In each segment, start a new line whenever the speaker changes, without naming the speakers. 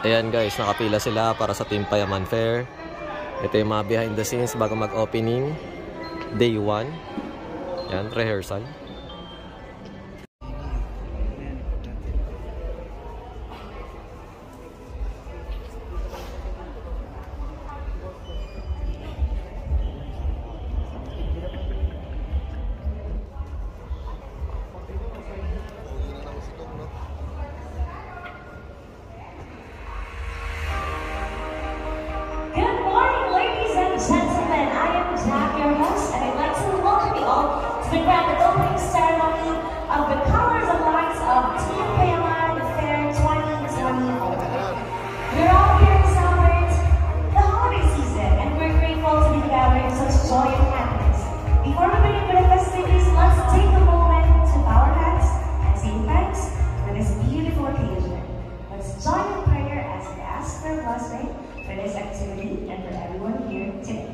Ayan guys, nakapila sila para sa Team Payaman Fair. Ito yung mga behind the scenes bago mag-opening. Day 1. Yan, rehearsal.
The grand opening ceremony of the Colors of Lights of Team Payaman Fair 2024. We're all here to celebrate the holiday season, and we're grateful to be together in such joy and happiness. Before we begin with the festivities, let's take a moment to bow our heads and say thanks for this beautiful occasion. Let's join in prayer as we ask for a blessing for this activity and for everyone here today.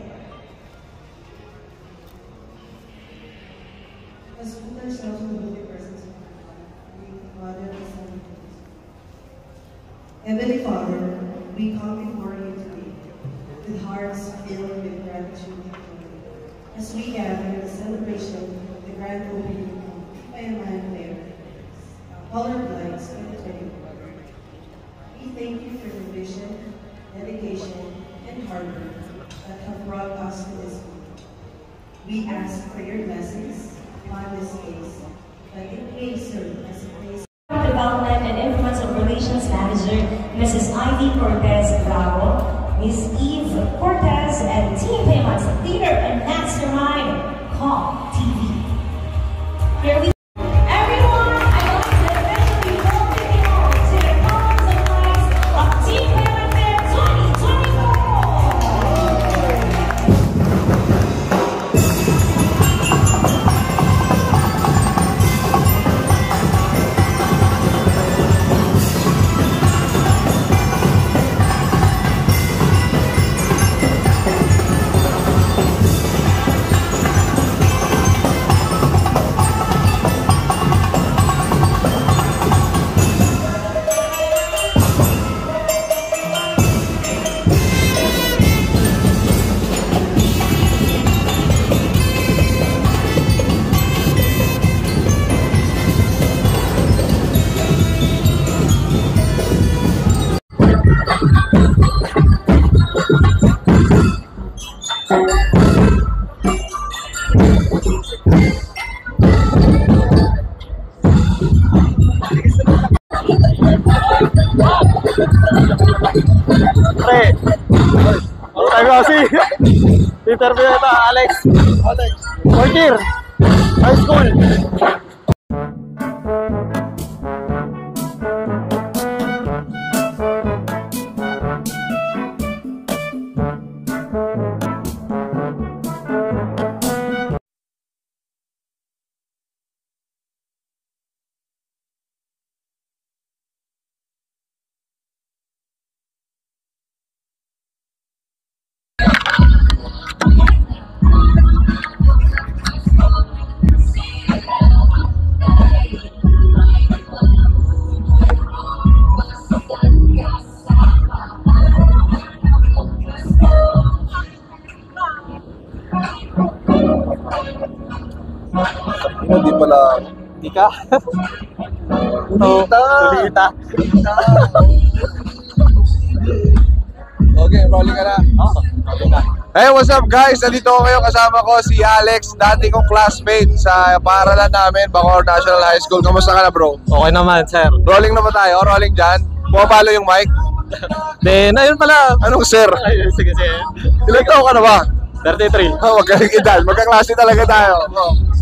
Let's put ourselves in the holy presence of God, Father, and Son, and Holy Spirit. Heavenly Father, we come before you today with hearts filled with gratitude and joy as we gather in the celebration of the grand opening of Payaman Fair, Color of Lights 2024. We thank you for the vision, dedication, and hard work that have brought us to this point. We ask for your blessings on this case, that it may serve as a place.
Development and Influential Relations Manager, Mrs. Ivy Cortez Bravo, Ms. Eve Cortez, and Team Payaman's leader and mastermind, Call TV. Here we everyone, I'd like to officially welcome you all to the Colors of Lights of Team Payaman Fair 2024.
Interview ito, Alex. Fourth year, high school.
Hindi pala.
Ika?
Tulita. Okay, rolling ka na.
Okay na.
Hey, what's up guys? Nandito ko ngayon, kasama ko si Alex, dati kong classmate sa paaralan namin, Bacoor National High School. Kamusta ka na bro?
Okay naman, sir.
Rolling na ba tayo? Rolling dyan? Pumapalo yung mic?
Then, ayun pala.
Anong sir?
Ay, sige.
Ilang taon ka na ba?
33.
Oh, magkakagidal. Magkaklase talaga tayo.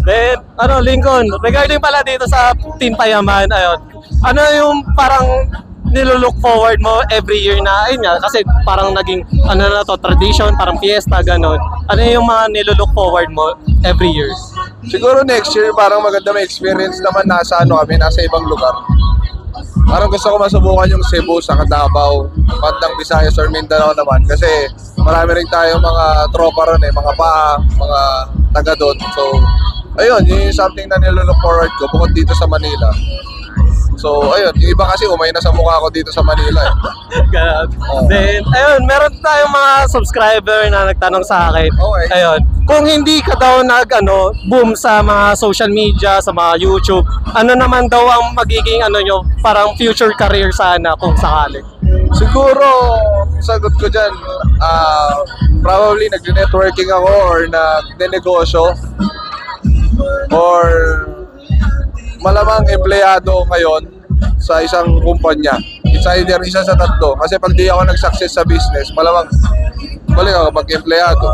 Then, Lincoln, regarding pala dito sa Team Payaman, ayun, ano yung parang nilulook forward mo every year na, ayun nga, kasi parang naging, na to, tradition, parang fiesta, gano'n. Ano yung mga nilulook forward mo every year?
Siguro next year, parang maganda may experience naman nasa nasa ibang lugar. Parang gusto ko masubukan yung Cebu sa Davao, Bandang Visayas or Mindanao naman kasi marami rin tayo mga tropa ron mga mga taga doon. So, ayun, yun yung something na nilook forward ko bukod dito sa Manila. So, ayun, yung iba kasi umay na sa mukha ko dito sa Manila eh.
Ganun.
Oo.
Then, ayun, meron tayong mga subscriber na nagtanong sa akin.
Okay.
Ayun, kung hindi ka daw boom sa mga social media, sa mga YouTube, ano naman daw ang magiging nyo, parang future career sana kung sakali?
Siguro, sagot ko dyan, probably nag-networking ako or nag-negosyo or malamang empleyado ngayon sa isang kumpanya. It's either isa sa tatlo. Kasi pag di ako nag-success sa business, malamang balik ako pag-empleyado.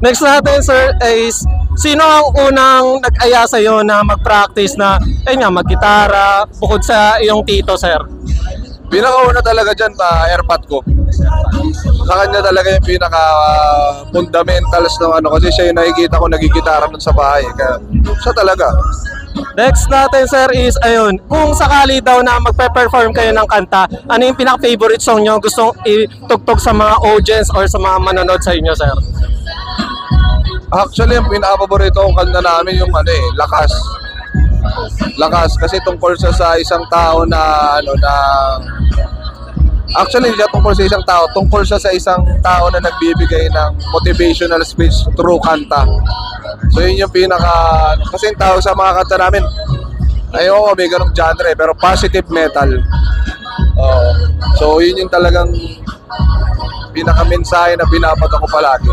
Next natin, sir, is sino ang unang nag-aya sa'yo na mag-practice na, ayun nga, mag-gitara, bukod sa iyong tito, sir?
Pinakauna talaga dyan, airpot ko. Sa kanya talaga yung pinaka-fundamentals ng ano. Kasi siya yung nakikita ko nagigitara nun sa bahay. Kaya siya talaga.
Next natin, sir, is, ayun, kung sakali daw na magpe-perform kayo ng kanta, ano yung pinaka-favorite song nyo gustong itugtog sa mga audience or sa mga manonood sa inyo, sir?
Actually, yung pinaka-paborito kong kanta namin yung Lakas. Lakas kasi tungkol sa isang tao na actually hindi siya tungkol sa isang tao, tungkol sa isang tao na nagbibigay ng motivational speech through kanta. So yun yung kasi yung tao sa mga kanta namin, ayoko may ganong genre pero positive metal. So yun yung talagang pinaka-mensahe na binabato ko palagi.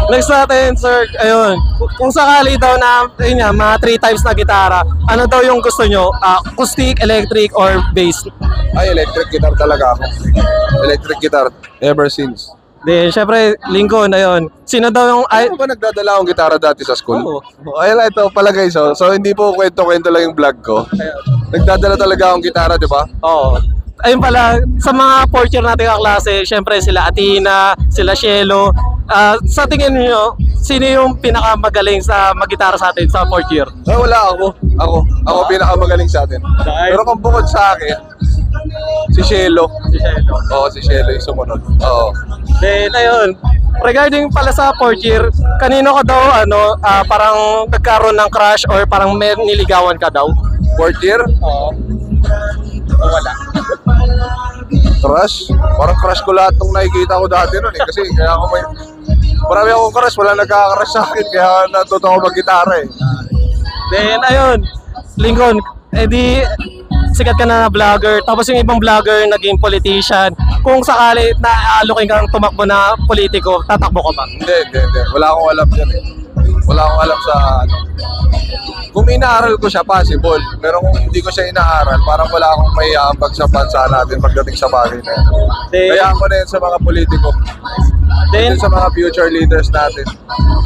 Next natin, sir, ayun, kung sakali daw na, ayun nga, mga 3 types na gitara, ano daw yung gusto nyo? Acoustic, electric, or bass?
Ay, electric guitar talaga ako. Electric guitar, ever since.
Then, syempre, Lincoln, ayun, sino daw yung...
Ano ba nagdadala akong gitara dati sa school?
Oo.
Ayun, ito pala guys, so hindi po kwento-kwento lang yung vlog ko. Nagdadala talaga akong gitara, di ba?
Oo. Ayun pala, sa mga fourth year natin kaklase, syempre sila Athena, sila Shelo. Sa tingin niyo, sino yung pinakamagaling sa mag-gitara sa atin sa fourth year?
Ay, wala ako. Ako pinakamagaling sa atin. Pero kung bukod sa akin, si Shelo.
Si Shelo.
Oo, si Shelo yung sumunod. Oo.
Then, ayun, regarding pala sa fourth year, kanino ka daw, parang nagkaroon ng crush or parang may niligawan ka daw?
Fourth year?
Oo. Wala.
Crush? Parang crush ko lahat nung nakikita ko dati nun eh. Kasi kaya ako marami akong crush, wala nagkaka-crush sa akin. Kaya natuto ako mag-gitara eh.
Then, ayun, Lincoln, edi sikat ka na vlogger, tapos yung ibang vlogger naging politician. Kung sakali na aalukin kang tumakbo na politiko, tatakbo ka ba?
Hindi. Wala akong alam dyan eh. Wala akong alam sa Kung inaaral ko siya, possible. Pero kung hindi ko siya inaaral, parang wala akong maiaambag sa bansa natin pagdating sa bagay na yan. Kaya ako na yun sa mga politiko. Then, sa mga future leaders natin.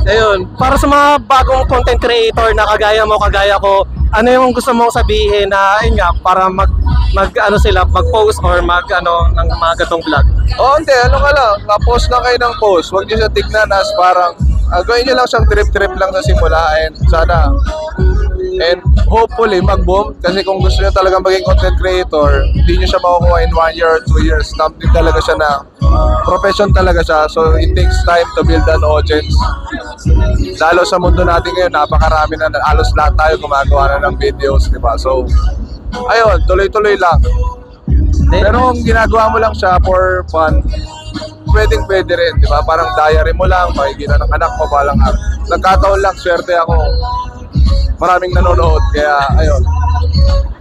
Ayun, para sa mga bagong content creator na kagaya mo, kagaya ko, ano yung gusto mong sabihin na, ayun nga, para mag-post or ng mga gatong vlog?
Hindi, ka lang, na-post lang kayo ng post. Huwag nyo siya tignan as parang, gawin nyo lang siyang trip-trip lang sa simula and sana, and hopefully mag-boom. Kasi kung gusto nyo talagang maging content creator, hindi nyo siya makukuha in 1 year or 2 years. Something talaga siya na profession talaga siya. So it takes time to build an audience. Lalo sa mundo natin ngayon, napakarami na, halos lahat tayo gumagawa na ng videos, di ba? So, ayun, tuloy-tuloy lang. Pero kung ginagawa mo lang siya for fun, pwede rin, di ba? Parang diary mo lang, makikita ng anak mo, palang nagkataon lang, swerte ako. Maraming nanonood, kaya ayun.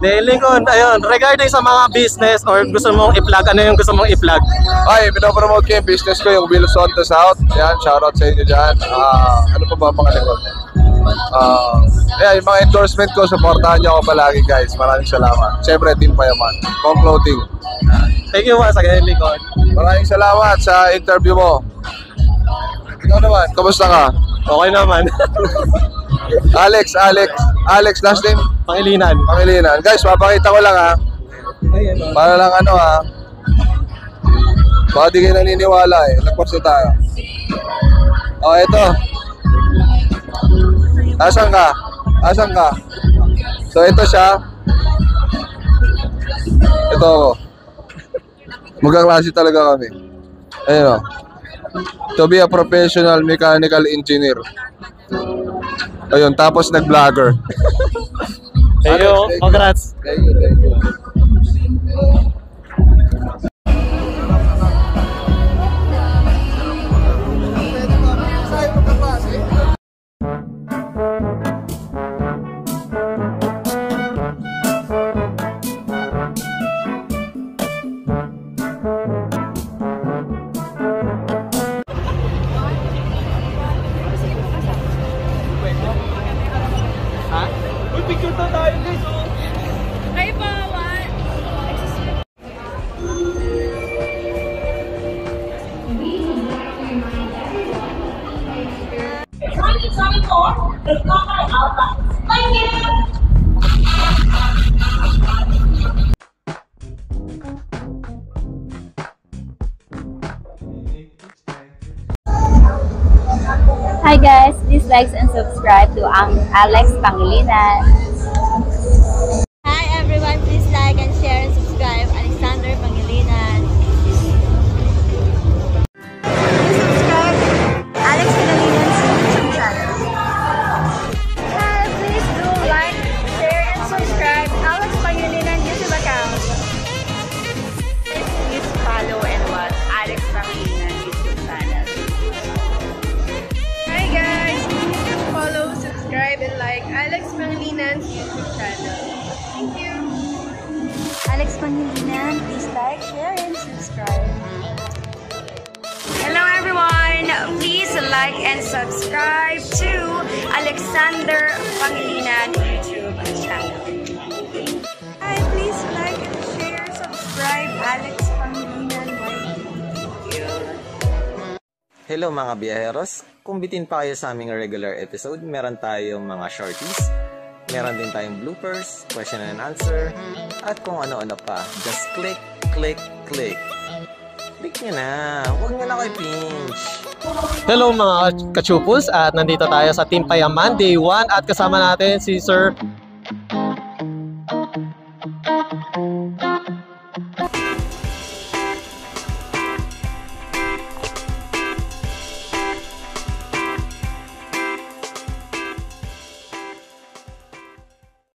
Lincoln, ayun, regarding sa mga business or gusto mong i-plug, ano yung gusto mong i-plug?
Ay, pinopromote ko yung business ko, yung Wheels on the South. Yan, shoutout sa inyo dyan. Ano pa ba pangalan ko? Yung mga endorsement ko, supportahan nyo ako palagi guys. Maraming salamat. Siyempre, Team Payaman. Kong Clothing.
Thank you once again, Lincoln.
Maraming salamat sa interview mo. Ikaw naman, kamusta ka?
Okay naman.
Alex, last name?
Pangilinan.
Guys, mapakita ko lang ha. Para lang baka di kayo naniniwala eh. Nagpapsa tayo. Ito. Asan ka? So ito siya. Ito ako. Magkaklase talaga kami. Ayun o. To be a professional mechanical engineer. Ayun, tapos nag-vlogger.
Thank you. Congrats.
Thank you.
Is covered outright. Thank you!
Hi guys, please like and subscribe to Alex Pangilinan.
Hi everyone, please like and share and subscribe Alexander Pangilinan. Subscribe Alex Pangilinan's YouTube channel. Hi, please do like, share and subscribe Alex Pangilinan YouTube account. Please follow and watch Alex Pangilinan YouTube channel.
Hi guys! Please follow, subscribe, and like Alex Pangilinan's YouTube channel. Thank you!
Alex Pangilinan, please like, share and subscribe.
Hello everyone! Please like and subscribe to Alexander Pangilinan YouTube channel. Hi! Please like and share, subscribe Alex Pangilinan YT. Thank you!
Hello mga biyaheros, kung bitin pa kayo sa aming regular episode, meron tayong mga shorties, meron din tayong bloopers, question and answer, at kung ano-ano pa. Just click, click, click. Click nyo na, huwag nyo na kayo pinch.
Hello mga kachupos, at nandito tayo sa Team Payaman Day 1 at kasama natin si Sir